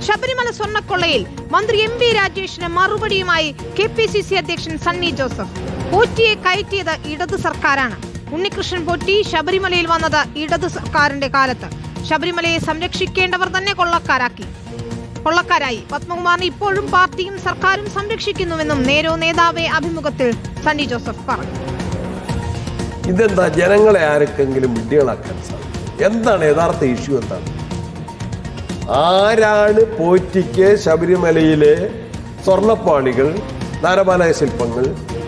ശബരിമല സ്വർണ്ണക്കൊള്ളയിൽ മന്ത്രി M P രാജേഷിന് മറുപടിയുമായി KPCC അധ്യക്ഷൻ സണ്ണി ജോസഫ്. പോറ്റിയെ കയറ്റിയത് ഇടത് സർക്കാരാണ്. ഉണ്ണികൃഷ്ണൻ പോറ്റി ശബരിമലയിൽ വന്നത് ഇടത് സർക്കാരിന്റെ കാലത്ത്. ശബരിമലയെ സംരക്ഷിക്കേണ്ടവർ തന്നെ കൊള്ളക്കാരായി. പത്മകുമാറിനെ ഇപ്പോഴും പാർട്ടിയും സർക്കാരും സംരക്ഷിക്കുന്നുവെന്നും നേതാവെ അഭിമുഖത്തിൽ സണ്ണി ജോസഫ് പറഞ്ഞു. ഇതെന്താ ജനങ്ങളെ ആർക്കെങ്കിലും വിഡ്ഢികളാക്കാൻ സാധിക്കും? എന്താണ് യഥാർത്ഥ ഇഷ്യൂ? എന്താണ്? ആരാണ് പോറ്റിക്ക് ശബരിമലയിലെ സ്വർണ്ണപ്പാണികൾ, ധാരപാലക ശില്പങ്ങൾ,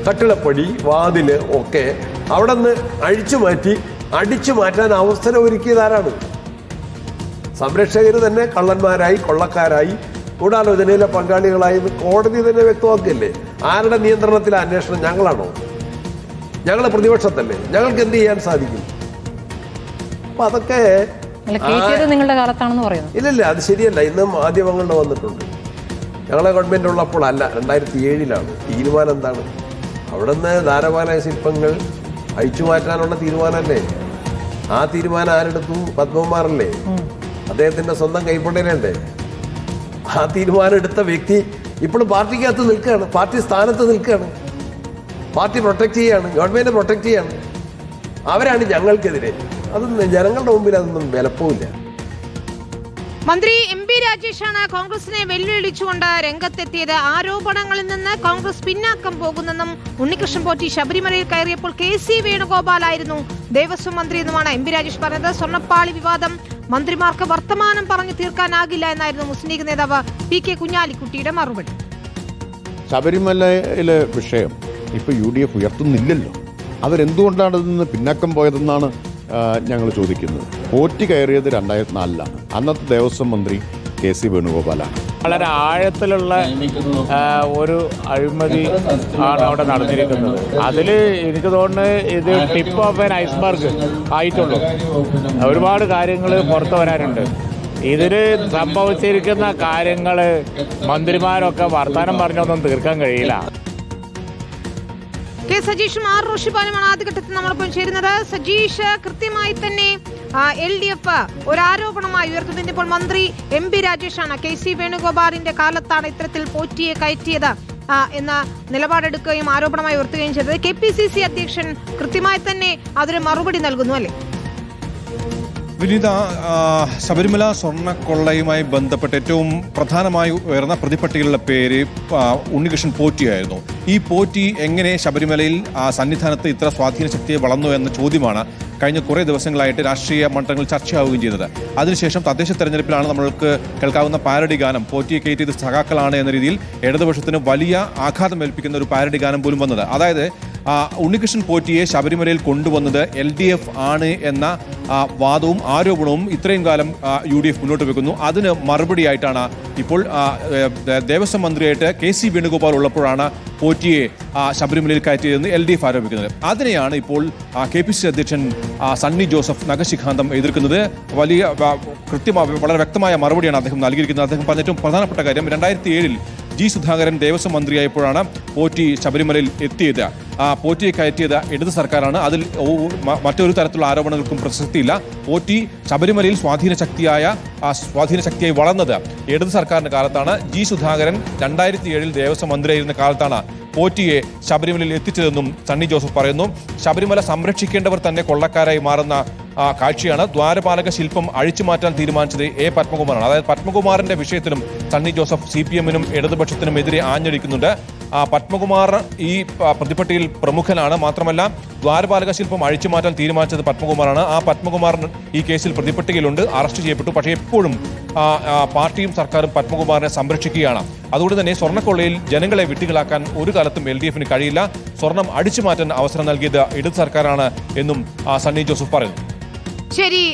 കട്ടിളപ്പടി, വാതില് ഒക്കെ അവിടെ നിന്ന് അടിച്ചു മാറ്റാൻ അവസരം ഒരുക്കിയതാരാണ്? സംരക്ഷകർ തന്നെ കള്ളന്മാരായി, കൊള്ളക്കാരായി, ഗൂഢാലോചനയിലെ പങ്കാളികളായി കോടതി തന്നെ വ്യക്തമാക്കിയല്ലേ? ആരുടെ നിയന്ത്രണത്തിലെ അന്വേഷണം? ഞങ്ങളാണോ? ഞങ്ങളെ പ്രതിപക്ഷത്തല്ലേ? ഞങ്ങൾക്ക് എന്ത് ചെയ്യാൻ സാധിക്കും? അപ്പൊ അതൊക്കെ നിങ്ങളുടെ കാലത്താണെന്ന് പറയുന്നു. ഇല്ലല്ല, അത് ശരിയല്ല. ഇന്ന് മാധ്യമങ്ങളുടെ വന്നിട്ടുണ്ട്. ഞങ്ങളെ ഗവൺമെന്റ് ഉള്ളപ്പോൾ അല്ല, 2007 തീരുമാനം എന്താണ്? അവിടെ നിന്ന് ധാരപാലക ശില്പങ്ങൾ അഴിച്ചു മാറ്റാനുള്ള തീരുമാനമല്ലേ? ആ തീരുമാനം ആരെടുത്തു? പത്മകുമാറല്ലേ? അദ്ദേഹത്തിന്റെ സ്വന്തം കൈപ്പടയിലല്ലേ? ആ തീരുമാനം എടുത്ത വ്യക്തി ഇപ്പോഴും പാർട്ടിക്കകത്ത് നിൽക്കുകയാണ്, പാർട്ടി സ്ഥാനത്ത് നിൽക്കുകയാണ്, പാർട്ടി പ്രൊട്ടക്ട് ചെയ്യാണ്, ഗവൺമെന്റ് പ്രൊട്ടക്ട് ചെയ്യാണ്. അവരാണ് ഞങ്ങൾക്കെതിരെ. അതൊന്നും ജനങ്ങളുടെ മുമ്പിൽ അതൊന്നും വിലപ്പോവില്ല. മന്ത്രി എം പി രാജേഷാണ് കോൺഗ്രസിനെ വെല്ലുവിളിച്ചുകൊണ്ട് രംഗത്തെത്തിയത്. ആരോപണങ്ങളിൽ നിന്ന് കോൺഗ്രസ് പിന്നാക്കം പോകുന്നെന്നും ഉണ്ണികൃഷ്ണൻ പോറ്റി ശബരിമലയിൽ കയറിയപ്പോൾ KC വേണുഗോപാലായിരുന്നു ദേവസ്വം മന്ത്രി എന്നുമാണ് എം പി രാജേഷ് പറഞ്ഞത്. സ്വർണ്ണപ്പാളി വിവാദം മന്ത്രിമാർക്ക് വർത്തമാനം പറഞ്ഞു തീർക്കാനാകില്ല എന്നായിരുന്നു മുസ്ലിം ലീഗ് നേതാവ് PK കുഞ്ഞാലിക്കുട്ടിയുടെ മറുപടി. ശബരിമലയിലെ വിഷയം ഇപ്പൊ UDF ഉയർത്തുന്നില്ലല്ലോ. അവരെന്തുകൊണ്ടാണ് ഇതിൽ നിന്ന് പിന്നാക്കം പോയതെന്നാണ് ഞങ്ങൾ ചോദിക്കുന്നത്. പോറ്റി കയറിയത് 2004 അന്നത്തെ ദേവസ്വം മന്ത്രി KC വേണുഗോപാലാണ്. വളരെ ആഴത്തിലുള്ള ഒരു അഴിമതി ആണ് അവിടെ നടന്നിരിക്കുന്നത്. അതിൽ എനിക്ക് തോന്നുന്നത് ഇത് ടിപ്പ് ഓഫ് ആൻ ഐസ്ബർഗ് ആയിട്ടുള്ളൂ. ഒരുപാട് കാര്യങ്ങൾ പുറത്തു വരാനുണ്ട്. ഇതിൽ സംഭവിച്ചിരിക്കുന്ന കാര്യങ്ങൾ മന്ത്രിമാരൊക്കെ വർത്തമാനം പറഞ്ഞൊന്നും തീർക്കാൻ കഴിയില്ല. K സജീഷും R റോഷിപാലുമാണ് ആദ്യഘട്ടത്തിൽ നമ്മളൊപ്പം ചേരുന്നത്. സജീഷ്, കൃത്യമായി തന്നെ LDF ഒരു ആരോപണമായി ഉയർത്തുന്നത് ഇപ്പോൾ മന്ത്രി എം പി രാജേഷാണ്. KC വേണുഗോപാലിന്റെ കാലത്താണ് ഇത്തരത്തിൽ പോറ്റിയെ കയറ്റിയത് എന്ന നിലപാടെടുക്കുകയും ആരോപണമായി ഉയർത്തുകയും ചെയ്തത്. KPCC അധ്യക്ഷൻ കൃത്യമായി തന്നെ അതൊരു മറുപടി നൽകുന്നു അല്ലേ? വിനീത, ശബരിമല സ്വർണ്ണക്കൊള്ളയുമായി ബന്ധപ്പെട്ട് ഏറ്റവും പ്രധാനമായി ഉയർന്ന പ്രതിപട്ടികളുടെ പേര് ഉണ്ണികൃഷ്ണൻ പോറ്റിയായിരുന്നു. ഈ പോറ്റി എങ്ങനെ ശബരിമലയിൽ സന്നിധാനത്ത് ഇത്ര സ്വാധീന ശക്തിയെ വളർന്നു എന്ന ചോദ്യമാണ് കഴിഞ്ഞ കുറേ ദിവസങ്ങളായിട്ട് രാഷ്ട്രീയ മണ്ഡലങ്ങളിൽ ചർച്ചയാവുകയും ചെയ്തത്. അതിനുശേഷം തദ്ദേശ തെരഞ്ഞെടുപ്പിലാണ് നമ്മൾക്ക് കേൾക്കാവുന്ന പാരഡി ഗാനം, പോറ്റിയെ കയറ്റിയത് സഖാക്കളാണ് എന്ന രീതിയിൽ ഇടതുപക്ഷത്തിന് വലിയ ആഘാതം ഏൽപ്പിക്കുന്ന ഒരു പാരഡി ഗാനം പോലും വന്നത്. അതായത് ഉണ്ണികൃഷ്ണൻ പോറ്റിയെ ശബരിമലയിൽ കൊണ്ടുവന്നത് LDF ആണ് എന്ന വാദവും ആരോപണവും ഇത്രയും കാലം UDF മുന്നോട്ട് വെക്കുന്നു. അതിന് മറുപടിയായിട്ടാണ് ഇപ്പോൾ ദേവസ്വം മന്ത്രിയായിട്ട് KC വേണുഗോപാൽ ഉള്ളപ്പോഴാണ് പോറ്റിയെ ശബരിമലയിൽ കയറ്റിയതെന്ന് LDF ആരോപിക്കുന്നത്. അതിനെയാണ് ഇപ്പോൾ KPCC അധ്യക്ഷൻ സണ്ണി ജോസഫ് നഖശിഖാന്തം എതിർക്കുന്നത്. വലിയ കൃത്യമായ വളരെ വ്യക്തമായ മറുപടിയാണ് അദ്ദേഹം നൽകിയിരിക്കുന്നത്. അദ്ദേഹം പറഞ്ഞ ഏറ്റവും പ്രധാനപ്പെട്ട കാര്യം 2007 G സുധാകരൻ ദേവസ്വം മന്ത്രിയായപ്പോഴാണ് പോറ്റി ശബരിമലയിൽ എത്തിയത്. പോറ്റിയെ കയറ്റിയത് ഇടത് സർക്കാരാണ്. അതിൽ മറ്റൊരു തരത്തിലുള്ള ആരോപണങ്ങൾക്കും പ്രസക്തിയില്ല. പോറ്റി ശബരിമലയിൽ സ്വാധീന ശക്തിയായി വളർന്നത് ഇടത് സർക്കാരിന്റെ കാലത്താണ്. G സുധാകരൻ 2007 ദേവസ്വം മന്ത്രിയായിരുന്ന കാലത്താണ് പോറ്റിയെ ശബരിമലയിൽ എത്തിച്ചതെന്നും സണ്ണി ജോസഫ് പറയുന്നു. ശബരിമല സംരക്ഷിക്കേണ്ടവർ തന്നെ കൊള്ളക്കാരായി മാറുന്ന കാഴ്ചയാണ്. ദ്വാരപാലക ശില്പം അഴിച്ചുമാറ്റാൻ തീരുമാനിച്ചത് പത്മകുമാറാണ്. അതായത് പത്മകുമാറിന്റെ വിഷയത്തിലും സണ്ണി ജോസഫ് CPM-നും ഇടതുപക്ഷത്തിനും എതിരെ ആഞ്ഞടിക്കുന്നുണ്ട്. പത്മകുമാർ ഈ പ്രതിപട്ടിയിൽ പ്രമുഖനാണ്. മാത്രമല്ല ദ്വാരപാലക ശില്പം അഴിച്ചുമാറ്റാൻ തീരുമാനിച്ചത് പത്മകുമാറാണ്. ആ പത്മകുമാർ ഈ കേസിൽ പ്രതിപട്ടികയിലുണ്ട്, അറസ്റ്റ് ചെയ്യപ്പെട്ടു. പക്ഷേ എപ്പോഴും പാർട്ടിയും സർക്കാരും പത്മകുമാറിനെ സംരക്ഷിക്കുകയാണ്. അതുകൊണ്ട് തന്നെ സ്വർണ്ണക്കൊള്ളയിൽ ജനങ്ങളെ വിട്ടുകളാക്കാൻ ഒരു കാലത്തും LDF-ന് കഴിയില്ല. സ്വർണം അടിച്ചു മാറ്റാൻ അവസരം നൽകിയത് ഇടത് സർക്കാരാണ് എന്നും സണ്ണി ജോസഫ് പറയുന്നു. ശരി,